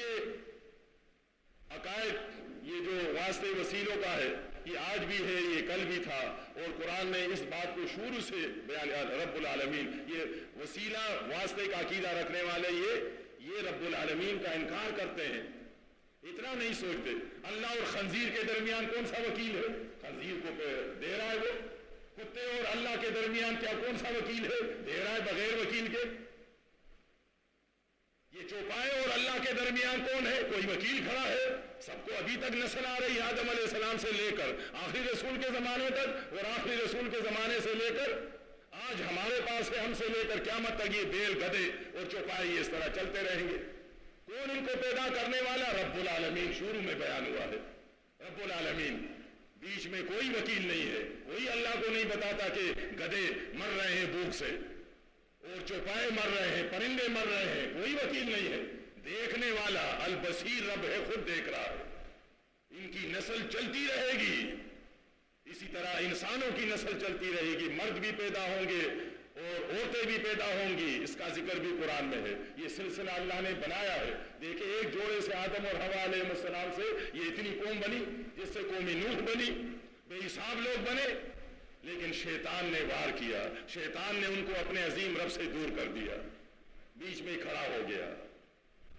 یہ عقائد، یہ جو واسطے وسیلوں کا ہے، یہ آج بھی ہے، یہ کل بھی تھا، اور قرآن نے اس بات کو شروع سے بیان، رب العالمین، یہ وسیلہ واسطے کا عقیدہ رکھنے والے یہ رب العالمین کا انکار کرتے ہیں، اتنا نہیں سوچتے۔ اللہ اور خنزیر کے درمیان کون سا وکیل ہے؟ خنزیر کو دے رہا ہے وہ، کتے اور اللہ کے درمیان کیا کون سا وکیل ہے؟ دے رہا ہے بغیر وکیل کے۔ یہ چوپائے اور اللہ کے درمیان کون ہے؟ کوئی وکیل کھڑا ہے؟ سب کو ابھی تک نسل آ رہی آدم علیہ السلام سے لے کر آخری رسول کے زمانے تک، اور آخری رسول کے زمانے سے لے کر آج ہمارے پاس ہے، ہم سے لے کر قیامت تک یہ بیل، گدھے اور چوپائے اس طرح چلتے رہیں گے۔ کون ان کو پیدا کرنے والا؟ رب العالمین، شروع میں بیان ہوا ہے، رب العالمین۔ بیچ میں کوئی وکیل نہیں ہے، کوئی اللہ کو نہیں بتاتا کہ گدھے مر رہے ہیں بھوک سے اور چوپائے مر رہے ہیں، پرندے مر رہے ہیں، کوئی وکیل نہیں ہے۔ دیکھنے والا البصیر رب ہے، خود دیکھ رہا ہے۔ ان کی نسل چلتی رہے گی، اسی طرح انسانوں کی نسل چلتی رہے گی، مرد بھی پیدا ہوں گے اور عورتیں بھی پیدا ہوں گی، اس کا ذکر بھی قرآن میں ہے۔ یہ سلسلہ اللہ نے بنایا ہے۔ دیکھیں ایک جوڑے سے آدم اور حوا علیہ السلام سے یہ اتنی قوم بنی، جس سے قوم نوح بنی، بے حساب لوگ بنے، لیکن شیطان نے وار کیا، شیطان نے ان کو اپنے عظیم رب سے دور کر دیا، بیچ میں کھڑا ہو گیا۔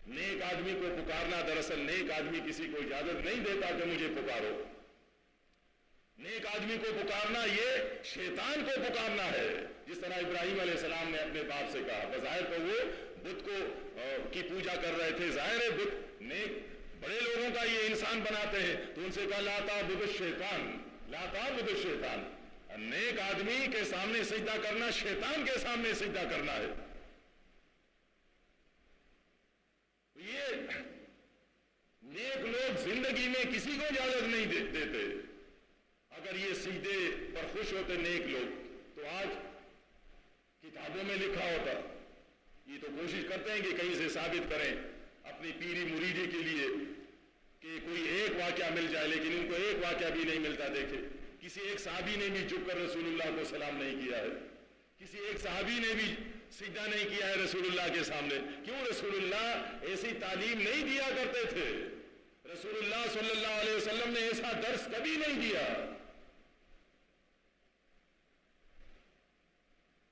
نیک آدمی کو پکارنا، دراصل نیک آدمی کسی کو اجازت نہیں دیتا کہ مجھے پکارو۔ نیک آدمی کو پکارنا یہ شیطان کو پکارنا ہے، جس طرح ابراہیم علیہ السلام نے اپنے باپ سے کہا۔ بظاہر تو وہ بت کو کی پوجا کر رہے تھے، ظاہر ہے بت نیک بڑے لوگوں کا یہ انسان بناتے ہیں، تو ان سے کہا لا تعبد الشیطان، لا تعبد الشیطان۔ نیک آدمی کے سامنے سجدہ کرنا شیطان کے سامنے سجدہ کرنا ہے۔ یہ نیک لوگ زندگی میں کسی کو اجازت نہیں دیتے۔ اگر یہ سجدے پر خوش ہوتے نیک لوگ تو آج کتابوں میں لکھا ہوتا۔ یہ تو کوشش کرتے ہیں کہ کہیں سے ثابت کریں اپنی پیری مریدی کے لیے کہ کوئی ایک واقعہ مل جائے، لیکن ان کو ایک واقعہ بھی نہیں ملتا۔ دیکھیں کسی ایک صحابی نے بھی جھک کر رسول اللہ کو سلام نہیں کیا ہے، کسی ایک صحابی نے بھی سجدہ نہیں کیا ہے رسول اللہ کے سامنے۔ کیوں؟ رسول اللہ ایسی تعلیم نہیں دیا کرتے تھے، رسول اللہ صلی اللہ علیہ وسلم نے ایسا درس کبھی نہیں دیا۔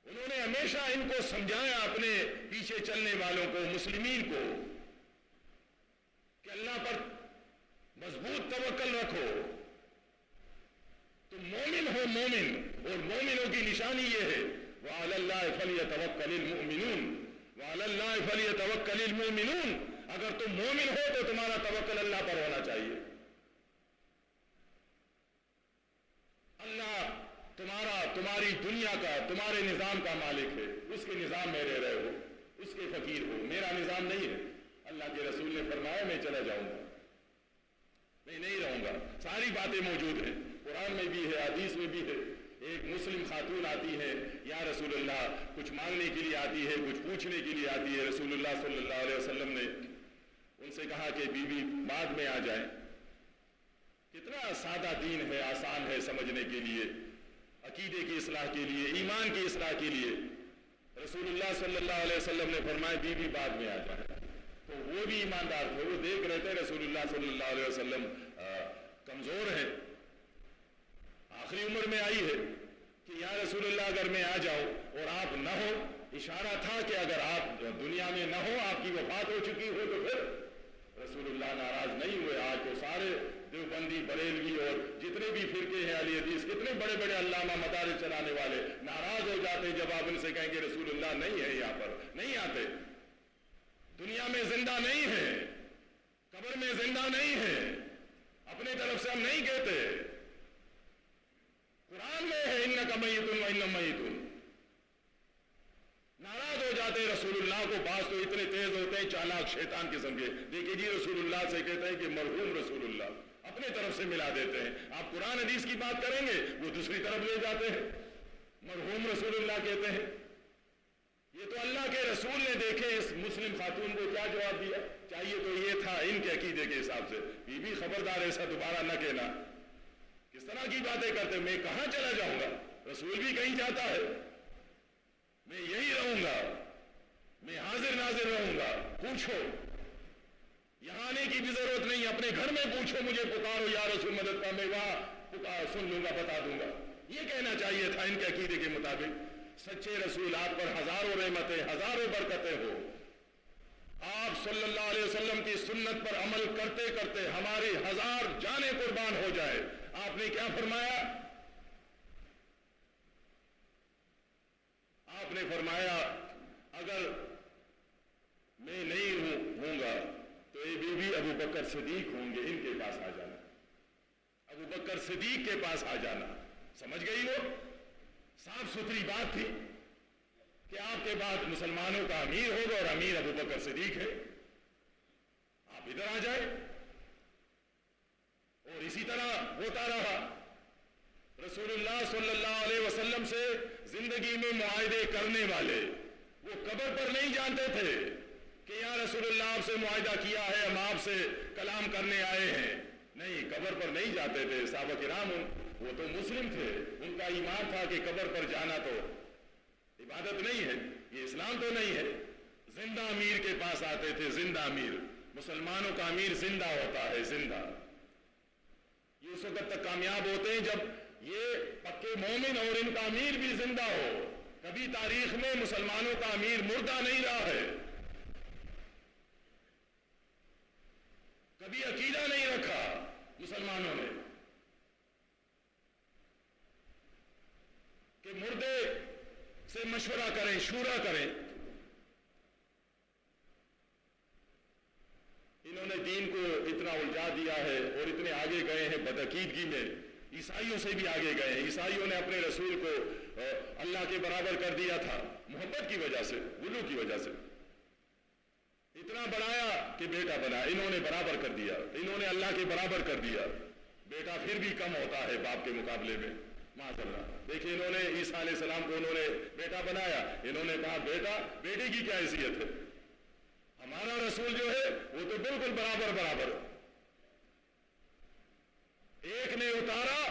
انہوں نے ہمیشہ ان کو سمجھایا، اپنے پیچھے چلنے والوں کو، مسلمین کو، کہ اللہ پر مضبوط توکل رکھو، تم مومن ہو، مومن، اور مومنوں کی نشانی یہ ہے وَعَلَى اللَّهِ فَلْيَتَوَكَّلِ الْمُؤْمِنُونَ، وَعَلَى اللَّهِ فَلْيَتَوَكَّلِ الْمُؤْمِنُونَ۔ اگر تم مومن ہو تو تمہارا توکل اللہ پر ہونا چاہیے۔ اللہ تمہاری دنیا کا، تمہارے نظام کا مالک ہے، اس کے نظام میں رہ رہے ہو، اس کے فقیر ہو، میرا نظام نہیں ہے۔ اللہ کے رسول نے فرمایا میں چلا جاؤں گا، میں نہیں رہوں گا۔ ساری باتیں موجود ہیں، قرآن میں بھی ہے، حدیث میں بھی ہے۔ ایک مسلم خاتون آتی ہے، یا رسول اللہ، کچھ مانگنے کے لیے آتی ہے، کچھ پوچھنے کے لیے آتی ہے۔ رسول اللہ صلی اللہ علیہ وسلم نے ان سے کہا کہ بی بی بعد میں آ جائیں۔ کتنا سادہ دین ہے، آسان ہے سمجھنے کے لیے، عقیدے کی اصلاح کے لیے، ایمان کی اصلاح کے لیے۔ رسول اللہ صلی اللہ علیہ وسلم نے فرمایا بی بی بعد میں آ جائیں۔ تو وہ بھی ایماندار تھے، وہ دیکھ رہے تھے رسول اللہ صلی اللہ علیہ وسلم کمزور ہیں، آخری عمر میں آئی ہے، کہ یا رسول اللہ اگر میں آ جاؤں اور آپ نہ ہو، اشارہ تھا کہ اگر آپ دنیا میں نہ ہو، آپ کی وفات ہو چکی ہو، تو پھر رسول اللہ ناراض نہیں ہوئے۔ آج تو سارے دیوبندی، بریلوی اور جتنے بھی فرقے ہیں، اہل حدیث، کتنے بڑے بڑے علامہ، مدارس چلانے والے ناراض ہو جاتے ہیں جب آپ ان سے کہیں کہ رسول اللہ نہیں ہے، یہاں پر نہیں آتے، دنیا میں زندہ نہیں ہے، قبر میں زندہ نہیں ہے، اپنے طرف سے ہم نہیں کہتے۔ قرآن میں ہے انک میت و انہم میتون۔ ناراض ہو جاتے رسول اللہ کو، بعض تو اتنے تیز ہوتے ہیں چالاک شیطان قسم کے، دیکھیے جی رسول اللہ سے کہتے ہیں کہ مرحوم رسول اللہ، اپنے طرف سے ملا دیتے ہیں۔ آپ قرآن حدیث کی بات کریں گے وہ دوسری طرف لے جاتے ہیں، مرحوم رسول اللہ کہتے ہیں۔ یہ تو اللہ کے رسول نے دیکھے اس مسلم خاتون کو کیا جواب دیا، چاہیے تو یہ تھا ان کے عقیدے کے حساب سے، بی بی خبردار ایسا دوبارہ نہ کہنا۔ کس طرح کی باتیں کرتے، میں کہاں چلا جاؤں گا، رسول بھی کہیں جاتا ہے، میں یہی رہوں گا، میں حاضر ناظر رہوں گا، پوچھو۔ یہاں آنے کی بھی ضرورت نہیں، اپنے گھر میں پوچھو مجھے پکارو یا رسول مدد کا، میں وہاں پکار سن لوں گا، بتا دوں گا. یہ کہنا چاہیے تھا ان کے عقیدے کے مطابق. سچے رسول آپ پر ہزاروں رحمتیں ہزاروں برکتیں ہو. آپ صلی اللہ علیہ وسلم کی سنت پر عمل کرتے کرتے ہماری 1000 جانیں قربان ہو جائے. آپ نے کیا فرمایا؟ آپ نے فرمایا اگر میں نہیں ہوں گا تو یہ بیوی ابو بکر صدیق ہوں گے، ان کے پاس آ جانا، ابو بکر صدیق کے پاس آ جانا. سمجھ گئی وہ؟ صاف ستھری بات تھی کہ آپ کے بعد مسلمانوں کا امیر ہوگا اور امیر ابو بکر صدیق ہے، آپ ادھر آ جائیں. اور اسی طرح ہوتا رہا. رسول اللہ صلی اللہ علیہ وسلم سے زندگی میں معاہدے کرنے والے وہ قبر پر نہیں جانتے تھے کہ یا رسول اللہ آپ سے معاہدہ کیا ہے، ہم آپ سے کلام کرنے آئے ہیں. نہیں، قبر پر نہیں جاتے تھے. صحابہ کرام وہ تو مسلم تھے، ان کا ایمان تھا کہ قبر پر جانا تو عبادت نہیں ہے، یہ اسلام تو نہیں ہے. زندہ امیر کے پاس آتے تھے. زندہ امیر، مسلمانوں کا امیر زندہ ہوتا ہے، زندہ. یہ اس وقت تک کامیاب ہوتے ہیں جب یہ پکے مومن اور ان کا امیر بھی زندہ ہو. کبھی تاریخ میں مسلمانوں کا امیر مردہ نہیں رہا ہے، کبھی عقیدہ نہیں رکھا مسلمانوں نے کہ مردے سے مشورہ کریں، شورا کریں. انہوں نے دین کو اتنا الجھا دیا ہے اور اتنے آگے گئے ہیں بدعقیدگی میں. عیسائیوں سے بھی آگے گئے ہیں. عیسائیوں نے اپنے رسول کو اللہ کے برابر کر دیا تھا، محبت کی وجہ سے، غلو کی وجہ سے. اتنا بڑھایا کہ بیٹا بنا، انہوں نے برابر کر دیا، انہوں نے اللہ کے برابر کر دیا. بیٹا پھر بھی کم ہوتا ہے باپ کے مقابلے میں، معاذ اللہ. دیکھیں انہوں نے عیسیٰ علیہ السلام کو انہوں نے بیٹا بنایا. انہوں نے کہا بیٹا بیٹے کی کیا حیثیت ہے، ہمارا رسول جو ہے وہ تو بالکل برابر برابر. ایک نے اتارا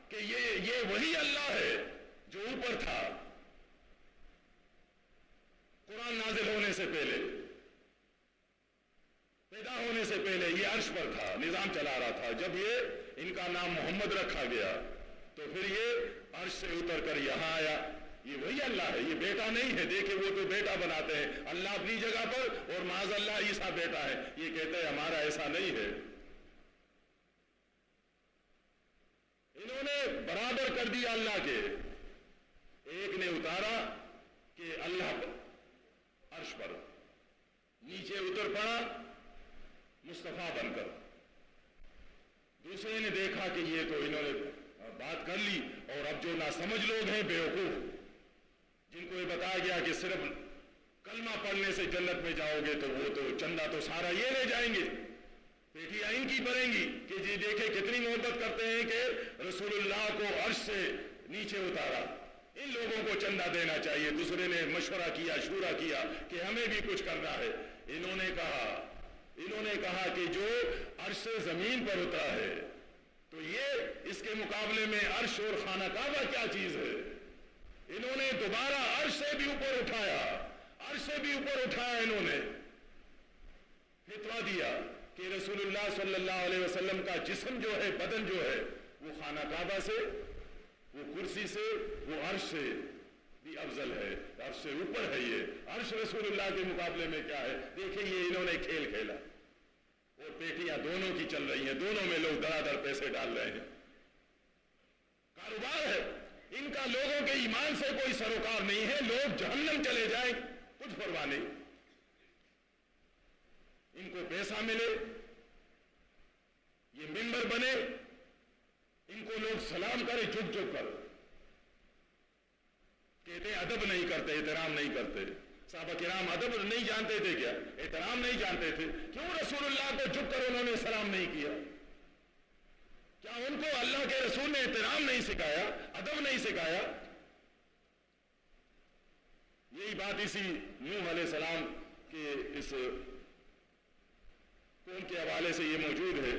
کہ یہ وہی اللہ ہے جو اوپر تھا قرآن نازل ہونے سے پہلے، پیدا ہونے سے پہلے یہ عرش پر تھا، نظام چلا رہا تھا. جب یہ ان کا نام محمد رکھا گیا تو پھر یہ عرش سے اتر کر یہاں آیا. یہ وہی اللہ ہے، یہ بیٹا نہیں ہے. دیکھیں وہ تو بیٹا بناتے ہیں اللہ اپنی جگہ پر، اور معاذ اللہ عیسیٰ بیٹا ہے. یہ کہتے ہیں ہمارا ایسا نہیں ہے. انہوں نے برابر کر دیا اللہ کے. ایک نے اتارا کہ اللہ عرش پر، نیچے اتر پڑا مصطفیٰ بن کر. دوسرے نے دیکھا کہ یہ تو انہوں نے بات کر لی، اور اب جو ناسمجھ لوگ ہیں بیوقوف، جن کو یہ بتایا گیا کہ صرف کلمہ پڑھنے سے جنت میں جاؤ گے تو وہ تو چندہ تو سارا یہ لے جائیں گے، پیٹیاں ان کی بھریں گی کہ جی دیکھیں کتنی محبت کرتے ہیں کہ رسول اللہ کو عرش سے نیچے اتارا، ان لوگوں کو چندہ دینا چاہیے. دوسرے نے مشورہ کیا، شورا کیا کہ ہمیں بھی کچھ کرنا ہے. انہوں نے کہا کہ جو عرش سے زمین پر اترا ہے تو یہ اس کے مقابلے میں عرش اور خانہ کعبہ کیا چیز ہے. انہوں نے دوبارہ عرش سے بھی اوپر اٹھایا، عرش سے بھی اوپر اٹھایا. انہوں نے فتویٰ دیا کہ رسول اللہ صلی اللہ علیہ وسلم کا جسم جو ہے، بدن جو ہے، وہ خانہ کعبہ سے، وہ کرسی سے، وہ عرش سے بھی افضل ہے، عرش سے اوپر ہے. یہ عرش رسول اللہ کے مقابلے میں کیا ہے. دیکھیں یہ انہوں نے کھیل کھیلا، اور پیٹیاں دونوں کی چل رہی ہیں، دونوں میں لوگ دھڑا پیسے ڈال رہے ہیں. کاروبار ہے ان کا. لوگوں کے ایمان سے کوئی سروکار نہیں ہے. لوگ جہنم چلے جائیں کچھ پرواہ نہیں، ان کو پیسہ ملے، یہ ممبر بنے، ان کو لوگ سلام کرے جھک جھک کر. کہتے ہیں ادب نہیں کرتے، احترام نہیں کرتے. صحابہ کرام ادب نہیں جانتے تھے کیا؟ احترام نہیں جانتے تھے؟ کیوں رسول اللہ کو جھک کر انہوں نے سلام نہیں کیا؟ کیا ان کو اللہ کے رسول نے احترام نہیں سکھایا، ادب نہیں سکھایا؟ یہی بات اسی نوح علیہ السلام کے اس قوم کے حوالے سے یہ موجود ہے.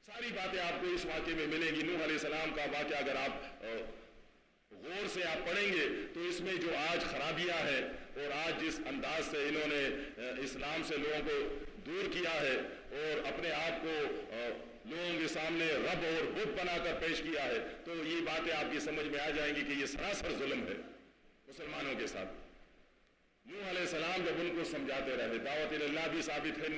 ساری باتیں آپ کو اس واقعے میں ملیں گی. نوح علیہ السلام کا واقعہ اگر آپ غور سے آپ پڑھیں گے تو اس میں جو آج خرابیاں ہیں اور آج جس انداز سے انہوں نے اسلام سے لوگوں کو دور کیا ہے اور اپنے آپ کو لوگوں کے سامنے رب اور بت بنا کر پیش کیا ہے، تو یہ باتیں آپ کی سمجھ میں آ جائیں گی کہ یہ سراسر ظلم ہے مسلمانوں کے ساتھ۔ نوح علیہ السلام جب ان کو سمجھاتے رہے، دعوت اللہ بھی ثابت ہے